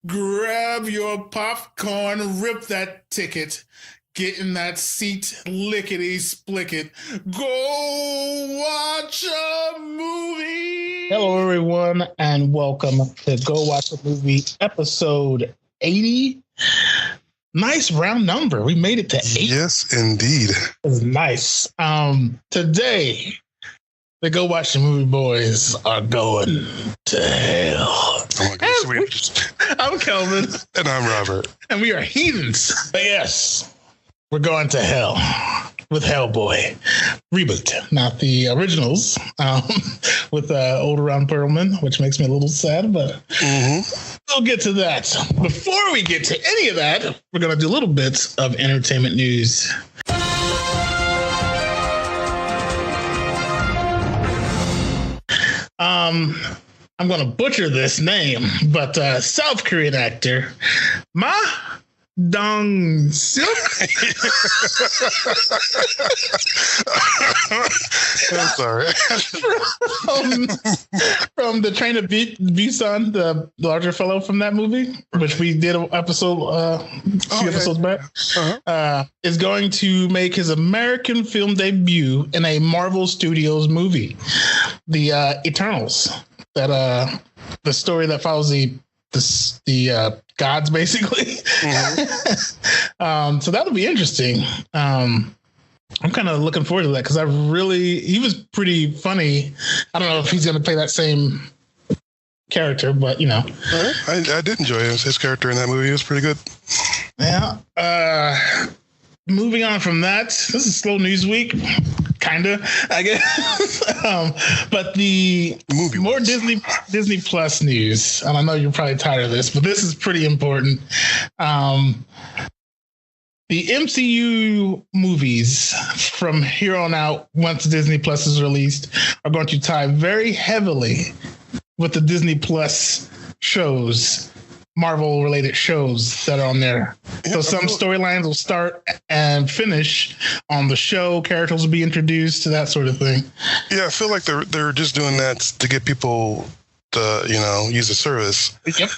Grab your popcorn, rip that ticket, get in that seat, lickety splicket, go watch a movie. Hello, everyone, and welcome to Go Watch a Movie, episode 80. Nice round number. We made it to 80. Yes, indeed. It's nice. Today, the Go Watch a Movie boys are going to hell. Oh my goodness. I'm Kelvin. And I'm Robert. And we are heathens. But yes, we're going to hell with Hellboy. Reboot, not the originals, with older Ron Perlman, which makes me a little sad, but we'll get to that. Before we get to any of that, we're going to do a little bit of entertainment news. I'm going to butcher this name, but South Korean actor Ma Dong-seok. I'm sorry. from the Train of Busan, the larger fellow from that movie, which we did an episode a few episodes back, is going to make his American film debut in a Marvel Studios movie, The Eternals. That the story that follows the gods, basically. So that'll be interesting. I'm kind of looking forward to that because he was pretty funny. I don't know if he's going to play that same character, but you know. I did enjoy his character in that movie. It was pretty good. Yeah. Moving on from that, this is slow news week. Kinda, I guess. But the movie more Disney Plus news, and I know you're probably tired of this, but this is pretty important. The MCU movies from here on out, once Disney Plus is released, are going to tie very heavily with the Disney Plus shows, Marvel-related shows that are on there. So some storylines will start and finish on the show. Characters will be introduced to that sort of thing. Yeah, I feel like they're just doing that to get people to, use the service. Yep.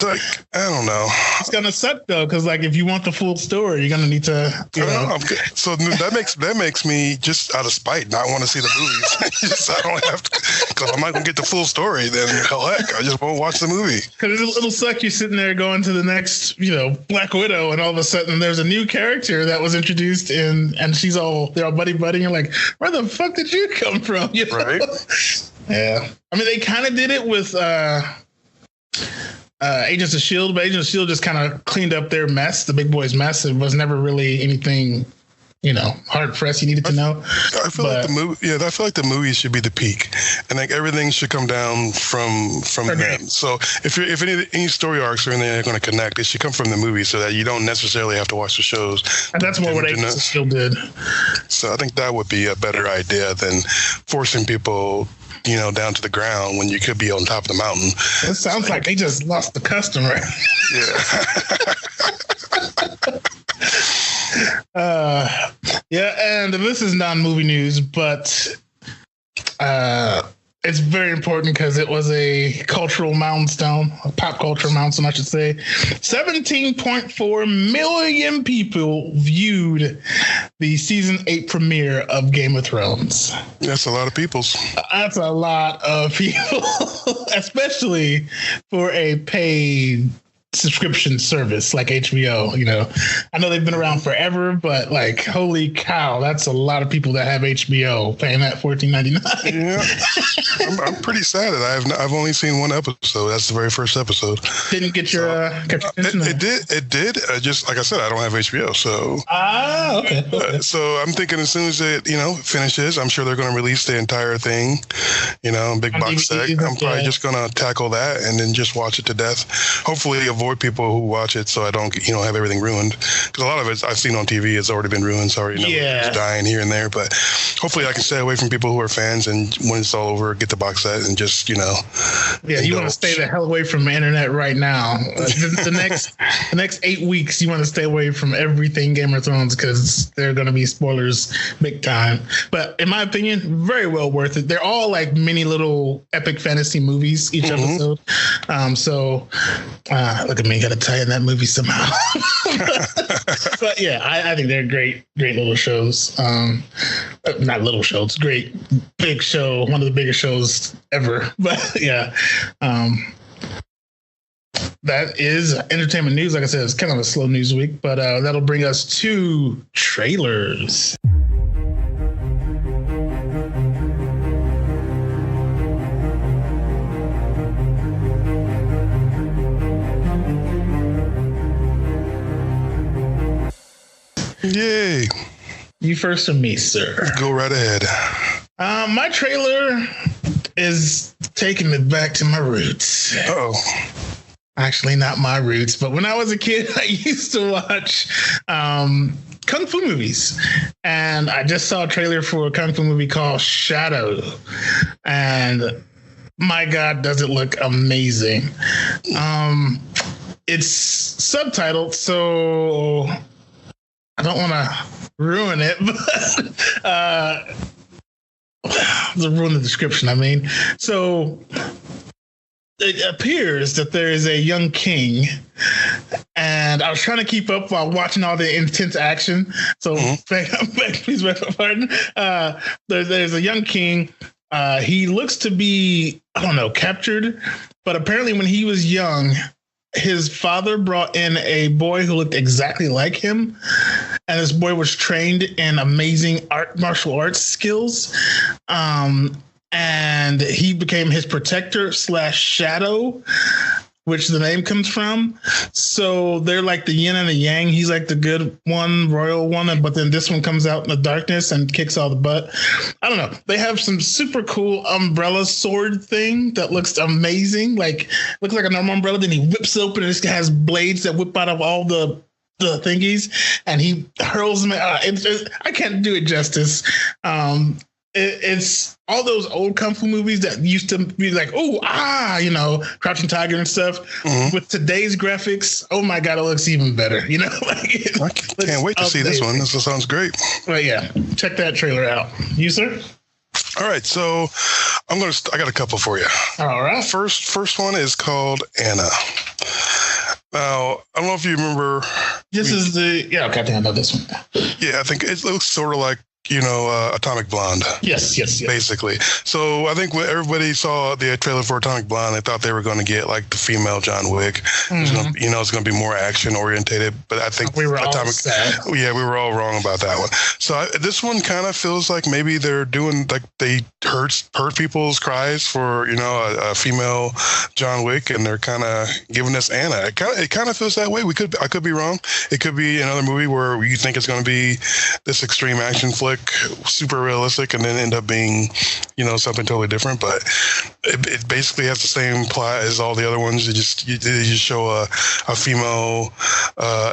Like, I don't know. It's gonna suck though, because like if you want the full story, you're gonna need to. So that makes me just out of spite not want to see the movies. I don't have to, because I'm not gonna get the full story. Then hell heck, I just won't watch the movie. Because it'll suck. You're sitting there going to the next, Black Widow, and all of a sudden there's a new character that was introduced and they're all buddy. You're like, where the fuck did you come from? Right? Yeah. I mean, they kind of did it with. Agents of S.H.I.E.L.D., but Agents of S.H.I.E.L.D. just kind of cleaned up their mess, the big boys' mess. It was never really anything, hard pressed you needed to know. I feel like the movie should be the peak, and like everything should come down from them. So if any story arcs or anything are going to connect, it should come from the movie, so that you don't necessarily have to watch the shows. And that's more what Agents of S.H.I.E.L.D. did. So I think that would be a better idea than forcing people down to the ground when you could be on top of the mountain. It sounds like they just lost the customer. Yeah. And this is non-movie news, but it's very important because it was a cultural milestone, a pop culture milestone, I should say. 17.4 million people viewed the season 8 premiere of Game of Thrones. That's a lot of people. That's a lot of people, especially for a paid subscription service like HBO. I know they've been around forever, but like, holy cow, that's a lot of people that have HBO paying that $14.99. Yeah, I'm pretty sad that I've only seen one episode. That's the very first episode. Didn't get your attention. It did. Just like I said, I don't have HBO, so okay. So I'm thinking as soon as it finishes, I'm sure they're going to release the entire thing, big box set. I'm probably just going to tackle that and then just watch it to death. Hopefully avoid people who watch it so I don't, have everything ruined. Because a lot of it I've seen on TV, it's already been ruined. So I already know it's dying here and there. But hopefully I can stay away from people who are fans, and when it's all over, get the box set and just, Yeah, you want to stay the hell away from the internet right now. The next 8 weeks, you want to stay away from everything Game of Thrones, because there are going to be spoilers big time. But in my opinion, very well worth it. They're all like mini little epic fantasy movies each episode. So look at me, got to tie in that movie somehow. But yeah, I think they're great little shows. Not little shows, great big show, one of the biggest shows ever. But yeah, that is entertainment news. Like I said, it's kind of a slow news week, but that'll bring us to trailers. Yay. You first or me, sir? Go right ahead. My trailer is taking me back to my roots. Oh. Actually, not my roots, but when I was a kid, I used to watch kung fu movies. And I just saw a trailer for a kung fu movie called Shadow. And my God, does it look amazing. It's subtitled, so I don't want to ruin it, but ruin the description, I mean. So it appears that there is a young king, and I was trying to keep up while watching all the intense action. So please beg my pardon. There's a young king. He looks to be, I don't know, captured, but apparently when he was young, his father brought in a boy who looked exactly like him. And this boy was trained in amazing martial arts skills. And he became his protector / shadow, which the name comes from. So they're like the yin and the yang. He's like the good one, royal one, but then this one comes out in the darkness and kicks all the butt. I don't know. They have some super cool umbrella sword thing that looks amazing. Like, looks like a normal umbrella. Then he whips it open and it has blades that whip out of all the thingies, and he hurls them. I can't do it justice. It's all those old kung fu movies that used to be like, Crouching Tiger and stuff. With today's graphics, oh my God, it looks even better. I can't wait to see this one. This sounds great. But yeah, check that trailer out. You, sir? All right, so I got a couple for you. All right. First one is called Anna. Now, I don't know if you remember. This is I think I know this one. Yeah, I think it looks sort of like, Atomic Blonde. Yes. Basically. So I think when everybody saw the trailer for Atomic Blonde, they thought they were going to get like the female John Wick. It's going to be more action orientated. But I think we were all sad. Yeah, we were all wrong about that one. So this one kind of feels like maybe they're doing like they heard people's cries for a female John Wick, and they're kind of giving us Anna. It kind of feels that way. I could be wrong. It could be another movie where you think it's going to be this extreme action flick, super realistic, and then end up being something totally different. But it basically has the same plot as all the other ones. They just show a female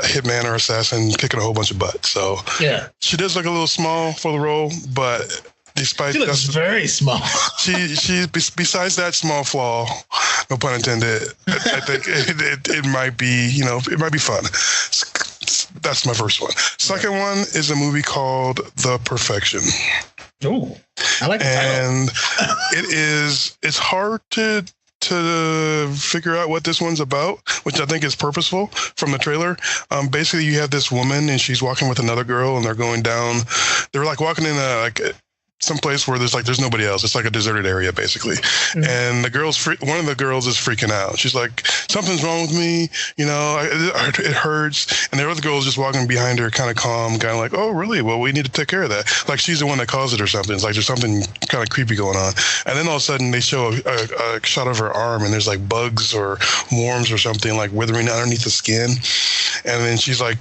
hitman or assassin kicking a whole bunch of butt. So yeah, she does look a little small for the role, but despite she looks very small. she besides that small flaw, no pun intended, I think it might be it might be fun. That's my first one. Second one is a movie called The Perfection. Oh, I like that. And it's hard to figure out what this one's about, which I think is purposeful from the trailer. Basically, you have this woman and she's walking with another girl, and they're going down. They're like walking in some place where there's nobody else. It's like a deserted area, basically. And one of the girls is freaking out. She's like, something's wrong with me. It hurts. And the other girl is just walking behind her, kind of calm, kind of like, oh, really? Well, we need to take care of that. Like she's the one that caused it or something. It's like there's something kind of creepy going on. And then all of a sudden they show a shot of her arm, and there's like bugs or worms or something like withering underneath the skin. And then she's like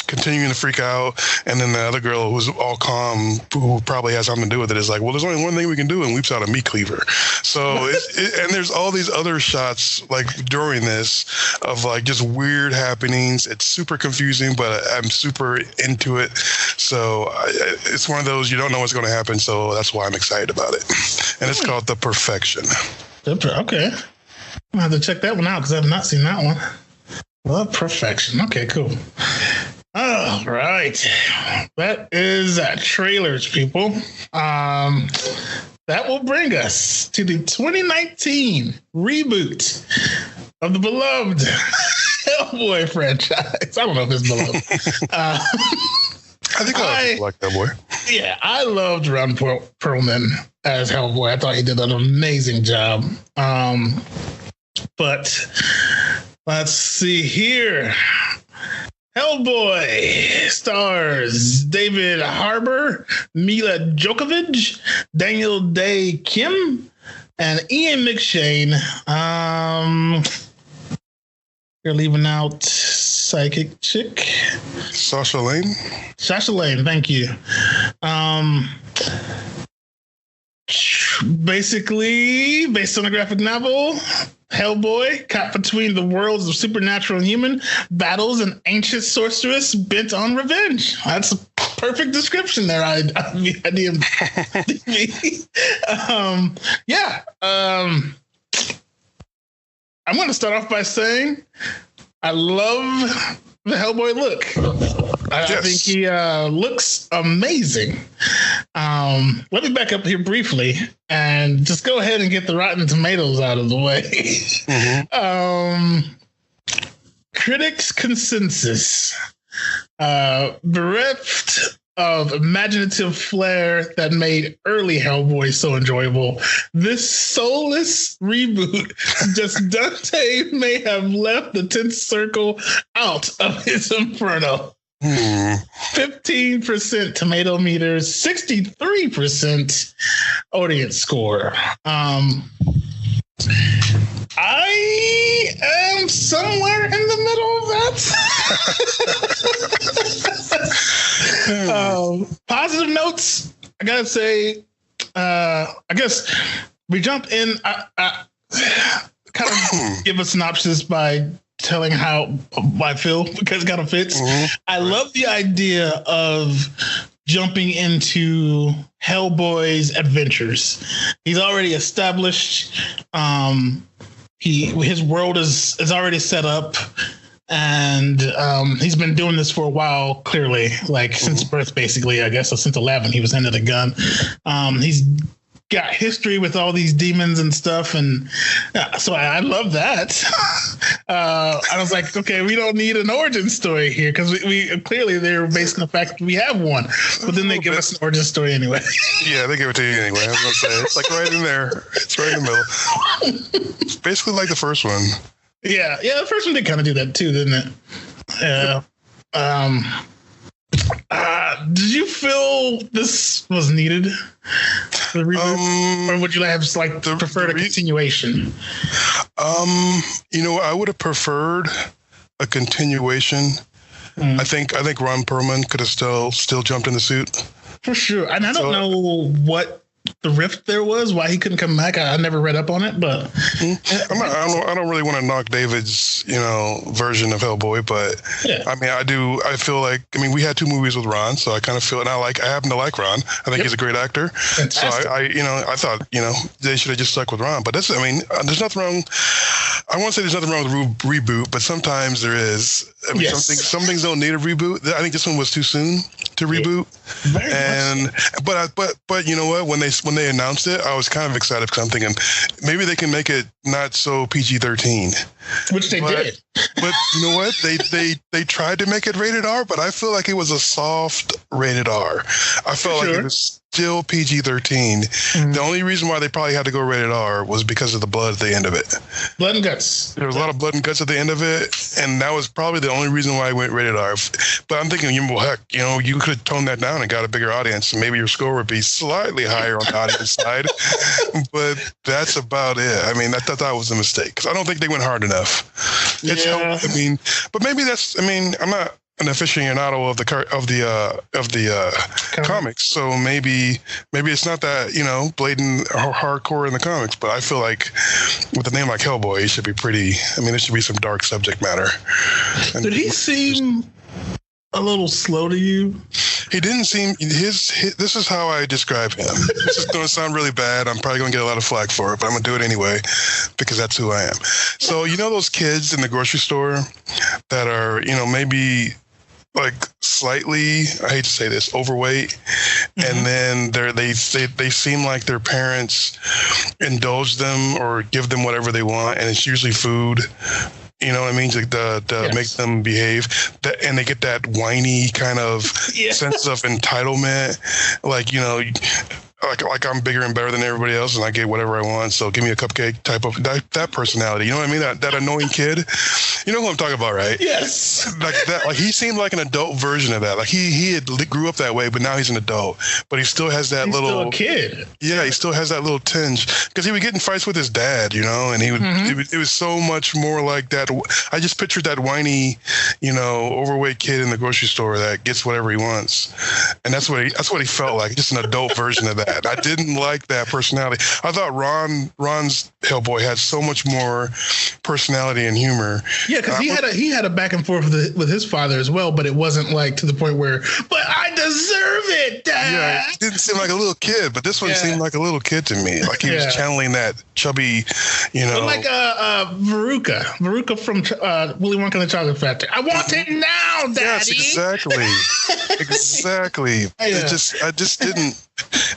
continuing to freak out. And then the other girl who's all calm, who probably has something to do with it is like, well, there's only one thing we can do, and weeps out a meat cleaver. So, and there's all these other shots like during this of like just weird happenings. It's super confusing, but I'm super into it. So it's one of those you don't know what's going to happen. So that's why I'm excited about it. And it's called The Perfection. Okay. I'll have to check that one out because I have not seen that one. The Perfection. Okay, cool. All right. That is trailers, people. That will bring us to the 2019 reboot of the beloved Hellboy franchise. I don't know if it's beloved. I think I like that boy. Yeah, I loved Ron Perlman as Hellboy. I thought he did an amazing job. But let's see here. Hellboy stars David Harbour, Mila Djokovic, Daniel Day Kim, and Ian McShane. You're leaving out Psychic Chick. Sasha Lane, thank you. Basically, based on a graphic novel, Hellboy, caught between the worlds of supernatural and human, battles an ancient sorceress bent on revenge. That's a perfect description there. I I'm going to start off by saying I love the Hellboy look. I think he looks amazing. Let me back up here briefly and just go ahead and get the Rotten Tomatoes out of the way. Mm-hmm. Critics' consensus. Bereft of imaginative flair that made early Hellboy so enjoyable, this soulless reboot just Dante may have left the 10th circle out of his inferno. 15% tomato meters, 63% audience score. I am somewhere in the middle of that. Positive notes, I gotta say, I guess we jump in. I kind of give a synopsis by telling how I feel because it kind of fits. Mm-hmm. I love the idea of jumping into Hellboy's adventures. He's already established. His world is already set up, and he's been doing this for a while. Clearly, like since birth, basically. I guess, or since 11, he was handed a gun. He's got history with all these demons and stuff, and so I love that. I was like, okay, we don't need an origin story here because we clearly they're based on the fact that we have one, but then they give us an origin story anyway. Yeah, they give it to you anyway. I was gonna say it's like right in there. It's right in the middle. It's basically like the first one. Yeah, the first one did kind of do that too, didn't it? Yeah. Did you feel this was needed? The reboot? Or would you have preferred a continuation? I would have preferred a continuation. I think Ron Perlman could have still jumped in the suit. For sure. And I don't know what the rift there was, why he couldn't come back. I never read up on it, but I don't really want to knock David's version of Hellboy, but yeah. I mean I feel like we had 2 movies with Ron, so I kind of feel, and I happen to like Ron. I think he's a great actor. Fantastic. So I thought they should have just stuck with Ron, but there's nothing wrong. I won't say there's nothing wrong with reboot, but sometimes there is. Some things don't need a reboot. I think this one was too soon to reboot. But you know what? When they announced it, I was kind of excited because I'm thinking maybe they can make it not so PG-13, which they did. But you know what? They tried to make it rated R, but I feel like it was a soft rated R. I felt like it was still PG-13. Mm-hmm. The only reason why they probably had to go rated R was because of the blood at the end of it. Blood and guts. There was a lot of blood and guts at the end of it, and that was probably the only reason why I went rated R. But I'm thinking, well, heck, you could have toned that down and got a bigger audience, and maybe your score would be slightly higher on the audience side. But that's about it. I thought that was a mistake because I don't think they went hard enough. But maybe that's. I'm not. an aficionado of the comics, so maybe it's not that blatant or hardcore in the comics, but I feel like with a name like Hellboy, it should be pretty. I mean, there should be some dark subject matter. Did he seem a little slow to you? He didn't seem his. This is how I describe him. This is going to sound really bad. I'm probably going to get a lot of flack for it, but I'm going to do it anyway because that's who I am. So those kids in the grocery store that are maybe like slightly, I hate to say this, overweight, and then they seem like their parents indulge them or give them whatever they want, and it's usually food. You know what I mean? To make them behave. And they get that whiny kind of sense of entitlement. Like I'm bigger and better than everybody else and I get whatever I want. So give me a cupcake type of that personality. You know what I mean? That annoying kid. You know who I'm talking about, right? Yes. Like that. Like he seemed like an adult version of that. Like he grew up that way, but now he's an adult. But he still has that little still a kid. Yeah, he still has that little tinge because he would get in fights with his dad, and he would. It was so much more like that. I just pictured that whiny, overweight kid in the grocery store that gets whatever he wants, and that's what he felt like. Just an adult version of that. I didn't like that personality. I thought Ron's Hellboy had so much more personality and humor. Yeah, because he had a back and forth with his father as well, but it wasn't like to the point where, but I deserve it, Dad. Yeah, he didn't seem like a little kid, but this one seemed like a little kid to me. Like he was channeling that chubby, But like Veruca from Willy Wonka and the Chocolate Factory. I want it now, Daddy. Yes, exactly. Exactly. I just didn't.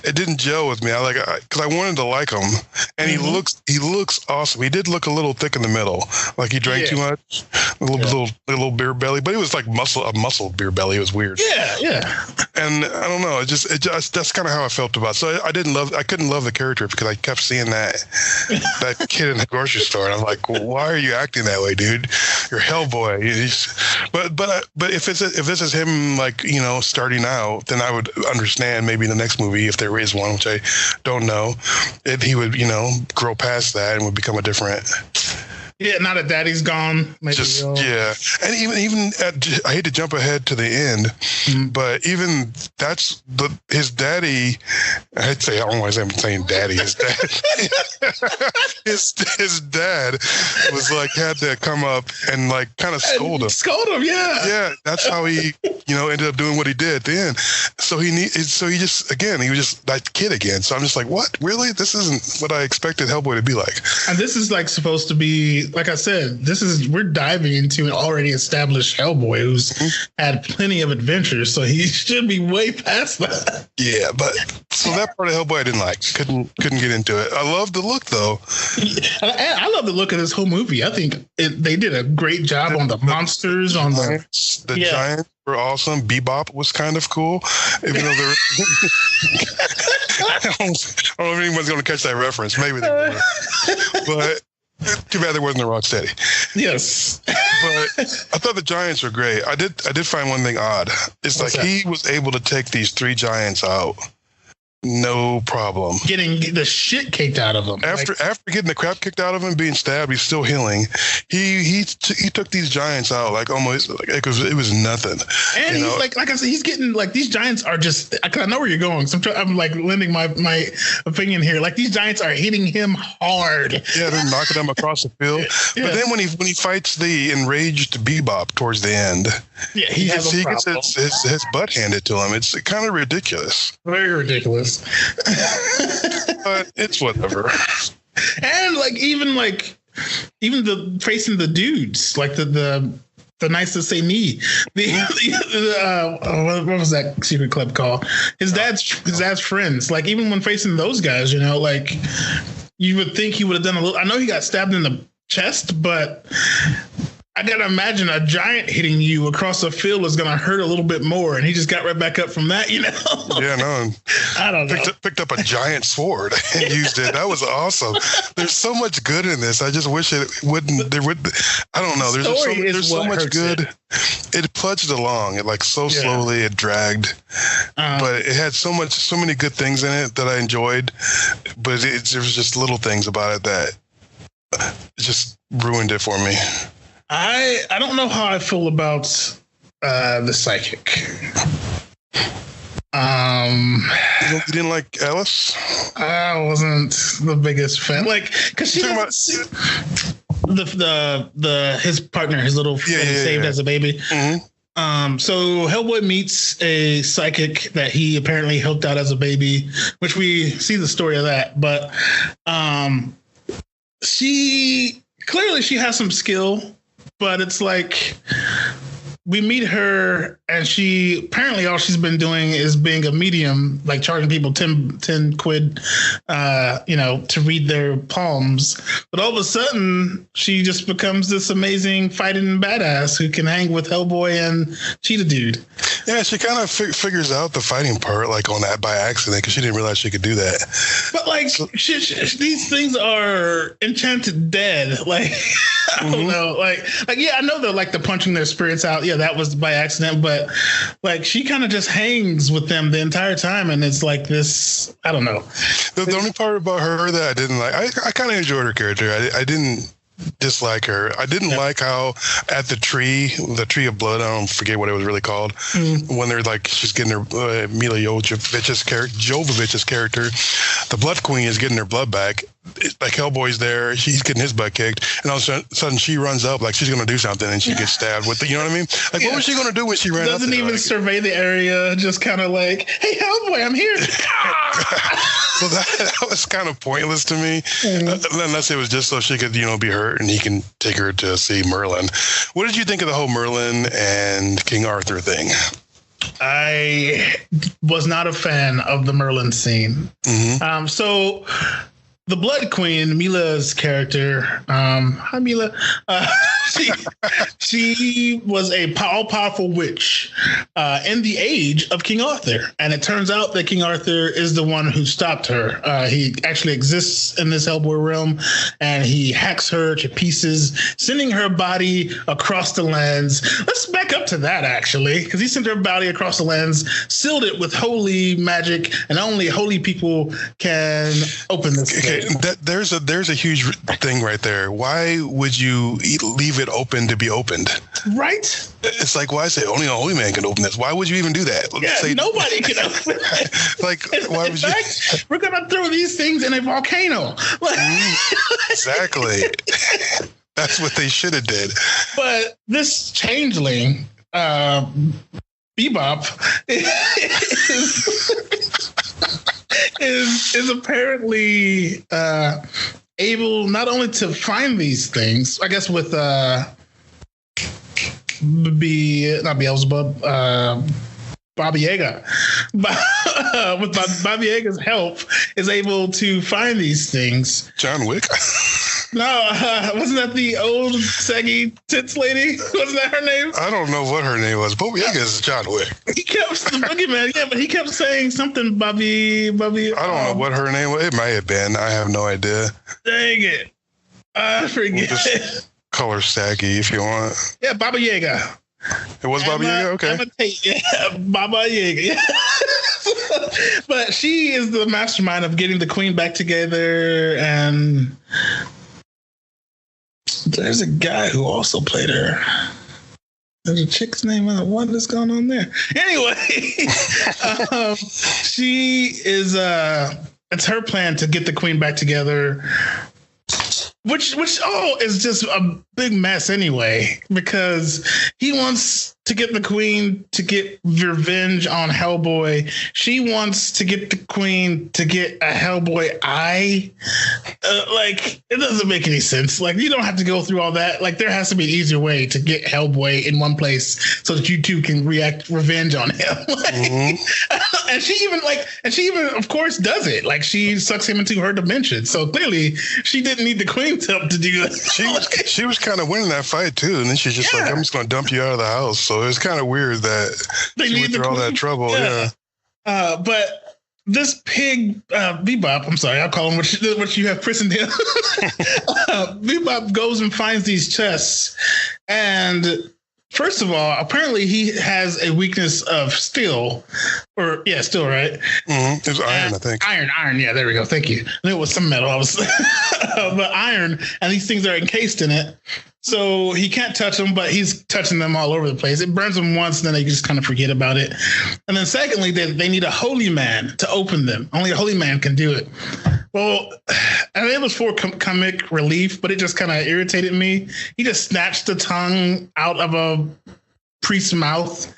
It didn't gel with me. Because I wanted to like him, and he looks awesome. He did look a little thick in the middle, like he drank too much, a little beer belly. But it was like a muscle beer belly. It was weird. Yeah. And I don't know. It just that's kind of how I felt about it. So I couldn't love the character because I kept seeing that kid in the grocery store, and I'm like, why are you acting that way, dude? You're Hellboy. But if this is him, like starting out, then I would understand maybe the next movie, if there is one, which I don't know, he would grow past that and would become a different. Yeah, now that Daddy's gone, maybe. And even I hate to jump ahead to the end, but even that's his daddy. I'd say I don't want to say I'm saying daddy. His dad, his dad was like had to come up and like kind of scold him. Yeah. That's how he ended up doing what he did at the end. So he was just that kid again. So I'm just like, what? Really? This isn't what I expected Hellboy to be like. And this is like supposed to be. Like I said, we're diving into an already established Hellboy who's had plenty of adventures, so he should be way past that. Yeah, but so that part of Hellboy I didn't like. Couldn't get into it. I love the look though. I love the look of this whole movie. I think they did a great job on the monsters, on the giants were awesome. Bebop was kind of cool, even though they're. I don't know if anyone's going to catch that reference. Maybe they will. But too bad there wasn't a Rocksteady. Yes. But I thought the giants were great. I did find one thing odd. It's like he was able to take these 3 giants out. No problem. Getting the shit kicked out of him. After getting the crap kicked out of him, being stabbed, he's still healing. He took these giants out like almost like it was nothing. And he's like I said, he's getting like these giants are just. I know where you're going. So I'm like lending my opinion here. Like these giants are hitting him hard. Yeah, they're knocking him across the field. Yeah. But then when he fights the enraged Bebop towards the end, he gets his butt handed to him. It's kind of ridiculous. Very ridiculous. But it's whatever. And even the facing the dudes, like the Knights that say knee. What was that secret club called? His dad's friends. Like even when facing those guys, like you would think he would have done a little. I know he got stabbed in the chest, but I gotta imagine a giant hitting you across the field is gonna hurt a little bit more, and he just got right back up from that, Yeah, no. I don't know. Picked up a giant sword and used it. That was awesome. There's so much good in this. I just wish it wouldn't. There would. I don't know. There's so much good. It pledged along. It like so slowly. It dragged, but it had so many good things in it that I enjoyed. But there was just little things about it that just ruined it for me. I don't know how I feel about the psychic. You didn't like Alice? I wasn't the biggest fan. Like, because she his partner, his little friend saved as a baby. Mm-hmm. So Hellboy meets a psychic that he apparently helped out as a baby, which we see the story of that. But she has some skill, but it's like we meet her and she apparently all she's been doing is being a medium, like charging people 10 quid, to read their palms. But all of a sudden she just becomes this amazing fighting badass who can hang with Hellboy and Cheetah Dude. Yeah, she kind of figures out the fighting part like on that by accident because she didn't realize she could do that. But like these things are enchanted dead. Like I don't know. Like I know they're like the punching their spirits out. Yeah, that was by accident, but like she kind of just hangs with them the entire time, and it's like this. I don't know. The only part about her that I didn't like, I kind of enjoyed her character. I didn't dislike her. I didn't like how at the tree of blood, I don't forget what it was really called, when they're like she's getting her Mila Jovovich's character, the Blood Queen is getting her blood back. Like Hellboy's there, she's getting his butt kicked, and all of a sudden she runs up like she's gonna do something, and she gets stabbed with the, you know what I mean? Like what was she gonna do when she ran? Doesn't even survey the area, just kind of like, hey Hellboy, I'm here. So that was kind of pointless to me, unless it was just so she could be hurt and he can take her to see Merlin. What did you think of the whole Merlin and King Arthur thing? I was not a fan of the Merlin scene. Mm-hmm. So the Blood Queen, Mila's character, hi Mila, she was a all-powerful witch in the age of King Arthur. And it turns out that King Arthur is the one who stopped her. He actually exists in this Hellboy realm, and he hacks her to pieces, sending her body across the lands. Let's back up to that, actually, because he sent her body across the lands, sealed it with holy magic, and only holy people can open this. Okay, there's a huge thing right there. Why would you leave it open to be opened? Right? It's like, why say only a holy man can open this? Why would you even do that? Yeah, nobody can open it. Like, why would you? In fact, we're gonna throw these things in a volcano. Exactly. That's what they should have did. But this changeling, Bebop, is apparently able not only to find these things, I guess with not Beelzebub, Baba Yaga. With Baba Yaga's help, is able to find these things. John Wick? No, wasn't that the old saggy tits lady? Wasn't that her name? I don't know what her name was. Baba Yaga is John Wick. He kept the boogeyman, but he kept saying something, Bobby. I don't know what her name was. It might have been. I have no idea. Dang it. I forget. We'll just call her Saggy if you want. Yeah, Baba Yaga. It was Baba Yaga? Okay. Baba Yaga. Yeah. But she is the mastermind of getting the queen back together, and there's a guy who also played her. There's a chick's name. What is going on there? Anyway, she is. It's her plan to get the queen back together, which is just a big mess anyway, because he wants to get the queen to get revenge on Hellboy. She wants to get the queen to get a Hellboy eye. Like, it doesn't make any sense. Like, you don't have to go through all that. Like, there has to be an easier way to get Hellboy in one place so that you two can react revenge on him. And she even of course does it. Like, she sucks him into her dimension. So clearly she didn't need the queen to do that. She was kind of winning that fight too, and then she's just like, I'm just gonna dump you out of the house. So it was kind of weird that she went through all that trouble. Yeah. But this pig, Bebop, I'm sorry, I'll call him what you have christened him. Bebop goes and finds these chests, and first of all, apparently he has a weakness of steel, steel, right? It was iron, I think. Iron. Yeah, there we go. Thank you. And it was some metal. But iron, and these things are encased in it. So he can't touch them, but he's touching them all over the place. It burns them once, and then they just kind of forget about it. And then secondly, they need a holy man to open them. Only a holy man can do it. Well, I think it was for comic relief, but it just kind of irritated me. He just snatched the tongue out of a priest's mouth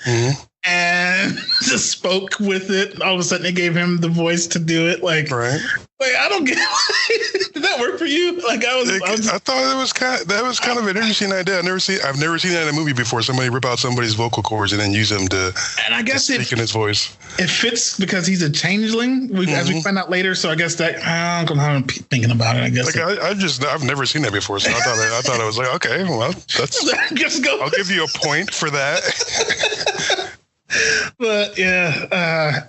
and just spoke with it. All of a sudden, it gave him the voice to do it. Like, I don't get it. Did that work for you? Like, I thought that was kind of an interesting idea. I've never seen that in a movie before. Somebody rip out somebody's vocal cords and then use them to speak in his voice. It fits because he's a changeling, as we find out later. So I guess that I'm thinking about it. I guess I've never seen that before. So I thought it was like, okay, well, that's just go. I'll give you a point for that. But yeah.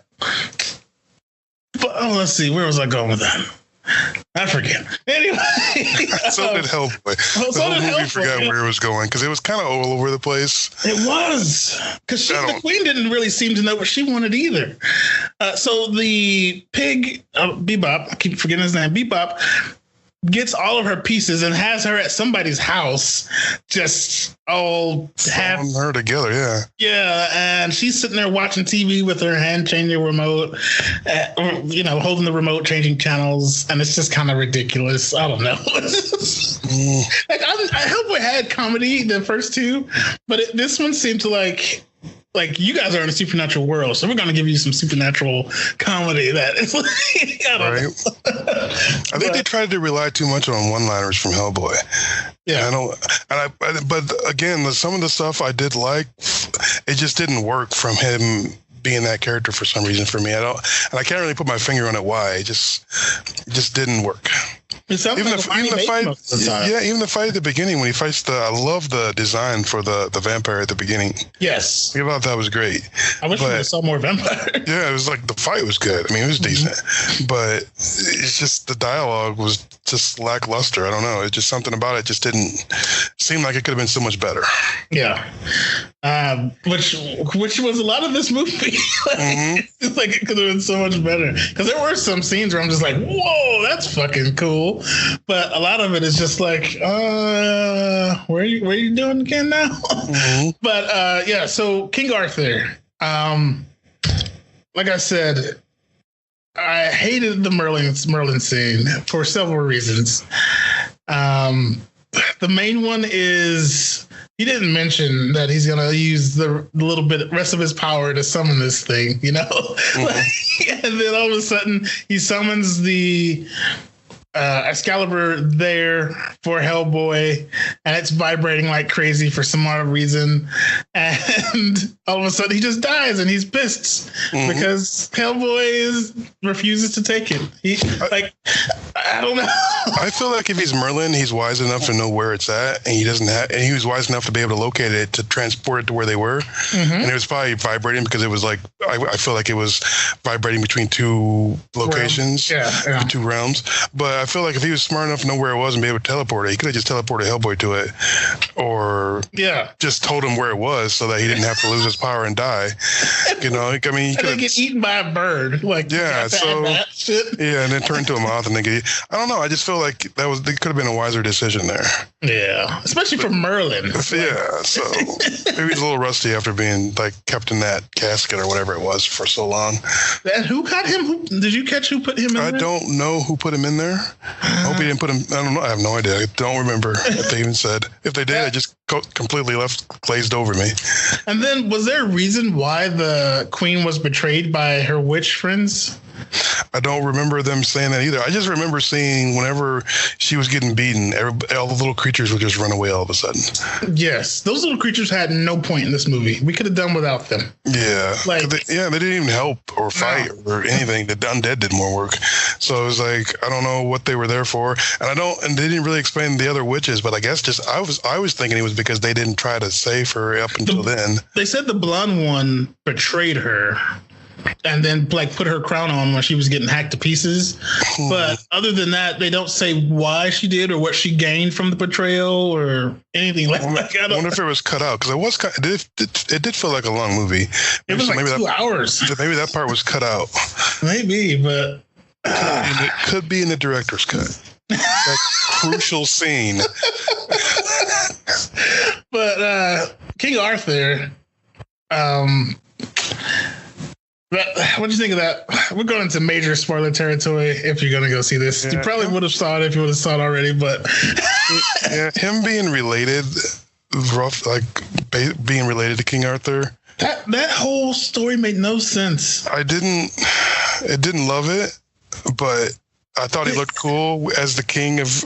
But let's see, where was I going with that? I forget. Anyway, so did Hellboy. The whole movie forgot where it was going because it was kind of all over the place. It was because the queen didn't really seem to know what she wanted either. So the pig, Bebop, I keep forgetting his name, Bebop, gets all of her pieces and has her at somebody's house, just all throwing her together. Yeah, and she's sitting there watching TV with her hand changing remote, holding the remote, changing channels, and it's just kind of ridiculous. I don't know. Like Hellboy had comedy the first two, but this one seemed to like you guys are in a supernatural world, so we're going to give you some supernatural comedy that is like, I think they tried to rely too much on one-liners from Hellboy. Yeah, but again, some of the stuff I did like, it just didn't work from him being that character for some reason for me. I can't really put my finger on it why. It just didn't work. Even the fight at the beginning when he fights I love the design for the vampire at the beginning. Yes. I thought that was great. I wish we saw more vampire. Yeah, it was like the fight was good. I mean, it was decent, but it's just the dialogue was just lackluster. I don't know. It's just something about it just didn't seem like it could have been so much better. Yeah. Which was a lot of this movie. It's like it could have been so much better because there were some scenes where I'm just like, whoa, that's fucking cool. But a lot of it is just like, where are you doing again now? But yeah, so King Arthur, like I said, I hated the Merlin scene for several reasons. The main one is he didn't mention that he's gonna use the little bit rest of his power to summon this thing, and then all of a sudden he summons the Excalibur there for Hellboy, and it's vibrating like crazy for some odd reason, and all of a sudden he just dies, and he's pissed because Hellboy refuses to take it. I don't know. I feel like if he's Merlin, he's wise enough to know where it's at, and he was wise enough to be able to locate it to transport it to where they were, and it was probably vibrating because it was like I feel like it was vibrating between two locations, two realms, but I feel like if he was smart enough to know where it was and be able to teleport it, he could have just teleported Hellboy to it, or just told him where it was so that he didn't have to lose his power and die. I mean, he could get eaten by a bird, and then turn into a moth and then get. I don't know. I just feel like there could have been a wiser decision there. Yeah, especially for Merlin. Yeah, so maybe he's a little rusty after being kept in that casket or whatever it was for so long. And who got him? Did you catch who put him in there? I don't know who put him in there. I hope he didn't put him. I don't know. I have no idea. I don't remember if they even said. If they did, it just completely glazed over me. And then, was there a reason why the queen was betrayed by her witch friends? I don't remember them saying that either. I just remember seeing whenever she was getting beaten, all the little creatures would just run away all of a sudden. Yes, those little creatures had no point in this movie. We could have done without them. Yeah, they didn't even help or fight or anything. The undead did more work. So it was like, I don't know what they were there for, and they didn't really explain the other witches. But I guess I was thinking it was because they didn't try to save her up until then. They said the blonde one betrayed her and then put her crown on when she was getting hacked to pieces. But other than that, they don't say why she did or what she gained from the betrayal or anything like that. I wonder if it was cut out because it was it did feel like a long movie. It was maybe 2 hours. Maybe that part was cut out. Maybe, but it could be in the director's cut. That crucial scene. But King Arthur, what do you think of that? We're going into major spoiler territory if you're going to go see this. You probably would have saw it if you would have saw it already, but him being related, being related to King Arthur. That whole story made no sense. I didn't love it, but I thought he looked cool as the king of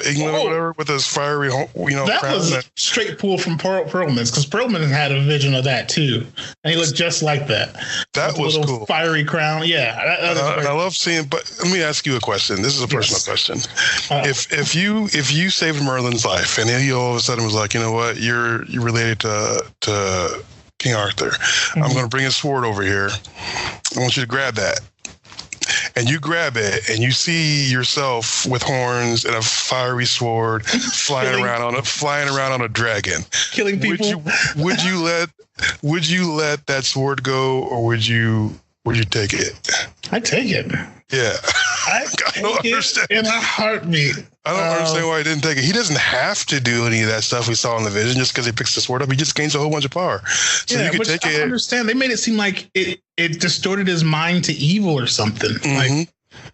England or whatever, with his fiery, that crown. Was a straight pull from Perlman's, because Perlman had a vision of that too, and he looked just like that. That was cool. Fiery crown, yeah. And I love seeing. But let me ask you a question. This is a personal question. If you saved Merlin's life, and he all of a sudden was like, you know what, you're related to King Arthur. Mm-hmm. I'm going to bring a sword over here. I want you to grab that. And you grab it, and you see yourself with horns and a fiery sword flying around on a dragon, killing people. Would you let that sword go, or would you take it? I'd take it. Yeah. I don't understand. In a heartbeat. I don't understand why he didn't take it. He doesn't have to do any of that stuff we saw in the vision just because he picks the sword up. He just gains a whole bunch of power. So you could take it. I understand. They made it seem like it distorted his mind to evil or something. Mm-hmm. Like,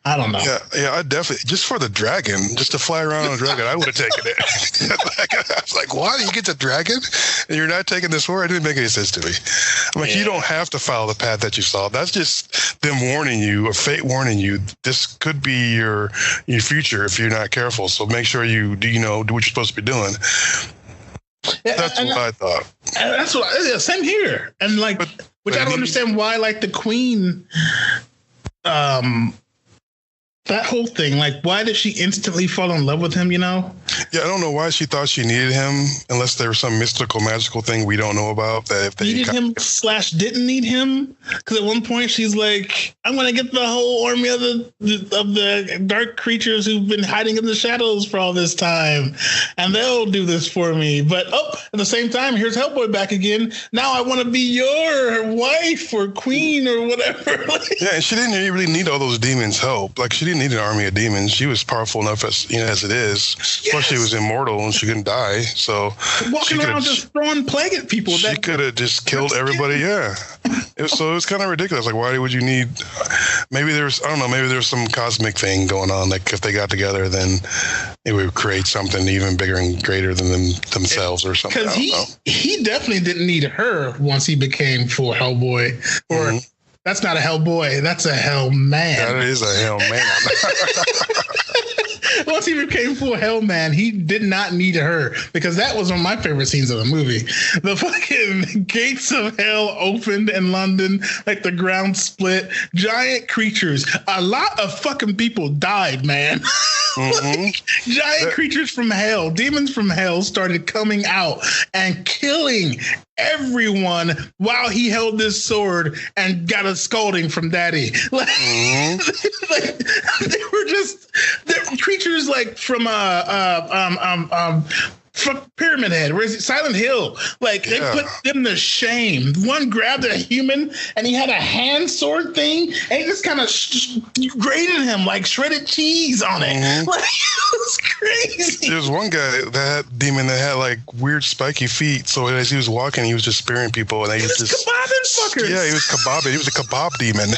I don't know. Yeah, I definitely, just for the dragon, just to fly around on a dragon, I would have taken it. I was like, why do you get the dragon and you're not taking the sword? It didn't make any sense to me. I'm like, you don't have to follow the path that you saw. That's just them warning you, or fate warning you. This could be your future if you're not careful. So make sure do what you're supposed to be doing. That's what I thought. That's what. Same here. And which I don't understand why, the Queen. That whole thing, why did she instantly fall in love with him, Yeah, I don't know why she thought she needed him, unless there was some mystical, magical thing we don't know about. That if they needed him / didn't need him, because at one point she's like, "I'm going to get the whole army of the dark creatures who've been hiding in the shadows for all this time, and they'll do this for me." But at the same time, here's Hellboy back again. Now I want to be your wife or queen or whatever. Yeah, and she didn't really need all those demons' help. She didn't need an army of demons. She was powerful enough as it is. Yes. Plus, she was immortal and she couldn't die. So walking around just throwing plague at people. She could have just killed everybody. Yeah. It was kind of ridiculous. Why would you need? Maybe there's some cosmic thing going on. If they got together, then it would create something even bigger and greater than themselves or something. Because he definitely didn't need her once he became full Hellboy. Or that's not a Hellboy. That's a Hellman. That is a Hellman. Once he became full Hellman, he did not need her, because that was one of my favorite scenes of the movie. The fucking gates of hell opened in London, the ground split, giant creatures. A lot of fucking people died, man. Mm-hmm. Giant creatures from hell, demons from hell started coming out and killing everyone while he held this sword and got a scolding from Daddy. They were creatures from Pyramid Head, where is it? Silent Hill. They put them to shame. One grabbed a human and he had a hand sword thing and he just kind of grated him like shredded cheese on it. Mm-hmm. It was crazy. There was one guy, that demon, that had weird spiky feet. So as he was walking, he was just spearing people, and he was just kebabbing fuckers. Yeah, he was kebabbing. He was a kebab demon.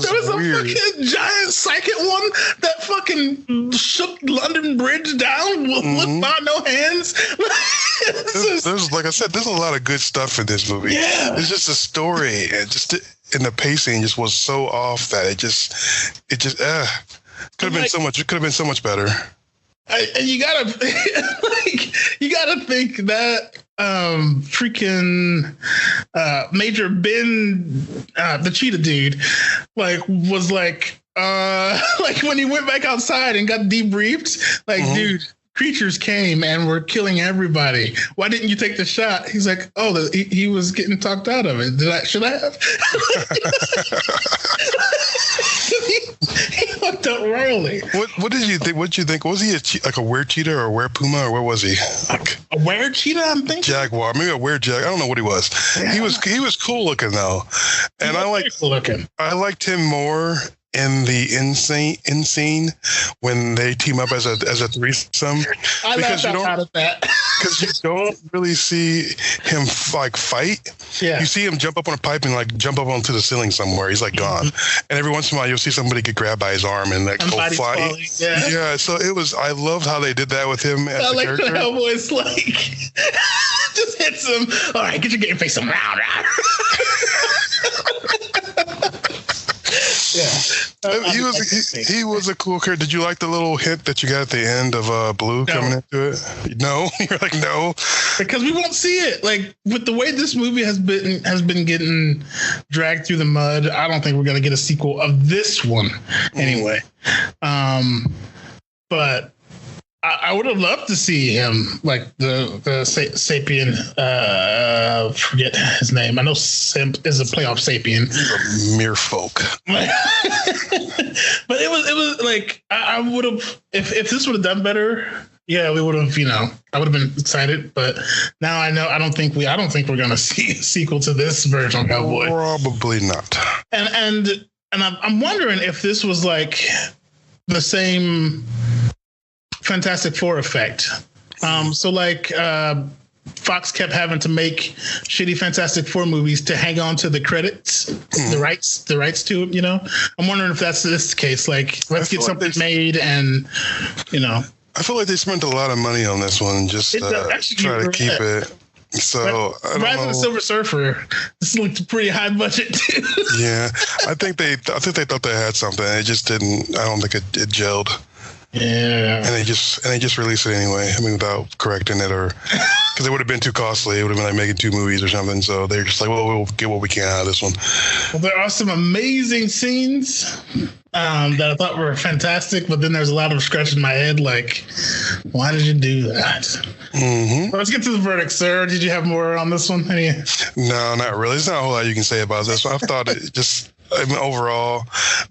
There was weird. A fucking giant psychic one that fucking shook London Bridge down. Look by no hands. There's like I said, there's a lot of good stuff in this movie. Yeah, it's just a story, and and the pacing just was so off that it just could have been so much. It could have been so much better. And you gotta think that freaking Major Ben, the cheetah dude, was when he went back outside and got debriefed, dude, creatures came and were killing everybody. Why didn't you take the shot? He's like, he was getting talked out of it. Should I have? He fucked up royally. What did you think? What did you think? Was he a were-cheetah or a were-puma, or what was he? A were-cheetah, I'm thinking? Jaguar. Maybe a were-jaguar. I don't know what he was. Yeah. He was cool looking, though. And I cool looking. I liked him more in the insane when they team up as a threesome. I laughed out at that. Because you don't really see him like fight. Yeah. You see him jump up on a pipe and like jump up onto the ceiling somewhere. He's like gone. And every once in a while you'll see somebody get grabbed by his arm and like go fly. Yeah. So I loved how they did that with him as a character. I like the Hellboy's like just hits him. All right, get your game face around. Yeah, he was a cool character. Did you like the little hint that you got at the end of Blue coming into it? No, you're like no, because we won't see it. Like with the way this movie has been getting dragged through the mud, I don't think we're gonna get a sequel of this one anyway. But I would have loved to see him, like the sapien. Forget his name. I know Simp is a playoff sapien. Mere folk. But it was like I would have if this would have done better. Yeah, we would have. I would have been excited. But now I know I don't think we're gonna see a sequel to this version of Hellboy. Probably not. And I'm wondering if this was like the same Fantastic Four effect. So like Fox kept having to make shitty Fantastic Four movies to hang on to the credits, the rights to it. I'm wondering if that's this case. Like, let's get something made, and I feel like they spent a lot of money on this one, just try to keep it. So Rise of the Silver Surfer, this looked pretty high budget too. Yeah, I think they thought they had something. It just didn't. I don't think it gelled. Yeah, and they just released it anyway. I mean, without correcting it, or because it would have been too costly. It would have been like making 2 movies or something. So they're just like, well, we'll get what we can out of this one. Well, there are some amazing scenes that I thought were fantastic, but then there's a lot of scratching my head. Like, why did you do that? Mm-hmm. Well, let's get to the verdict, sir. Did you have more on this one? No, not really. There's not a whole lot you can say about this one. I thought it just. I mean, overall,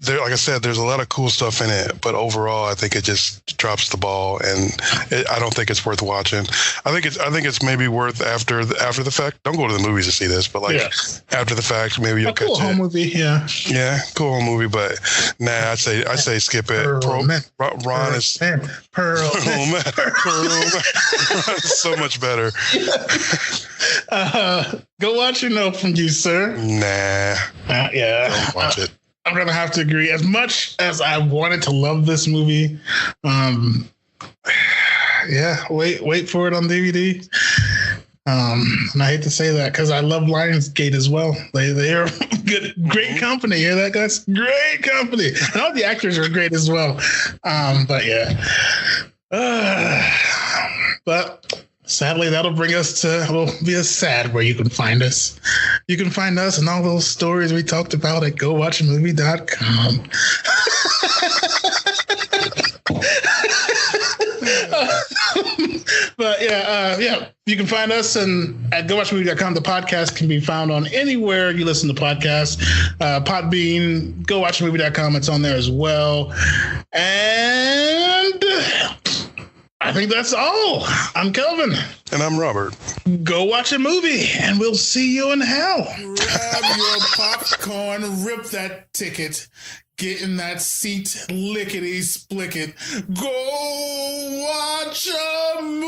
like I said, there's a lot of cool stuff in it, but overall, I think it just drops the ball, and I don't think it's worth watching. I think it's maybe worth after the fact. Don't go to the movies to see this, but after the fact, maybe you'll catch cool home movie, yeah, cool home movie. But nah, I'd say skip it. Ron is Pearl. Ron is so much better. Go watch from you, sir. Nah. Yeah. Don't watch it. I'm gonna have to agree. As much as I wanted to love this movie, wait for it on DVD. And I hate to say that because I love Lionsgate as well. They are great company. Hear that, guys? Great company. And all the actors are great as well. But yeah. But sadly, that'll bring us to, it'll be a sad where you can find us. You can find us and all those stories we talked about at GoWatchAMovie.com. But you can find us at GoWatchAMovie.com. The podcast can be found on anywhere you listen to podcasts. Podbean, GoWatchAMovie.com. It's on there as well. And I think that's all. I'm Kelvin. And I'm Robert. Go watch a movie, and we'll see you in hell. Grab your popcorn, rip that ticket, get in that seat, lickety-split it. Go watch a movie.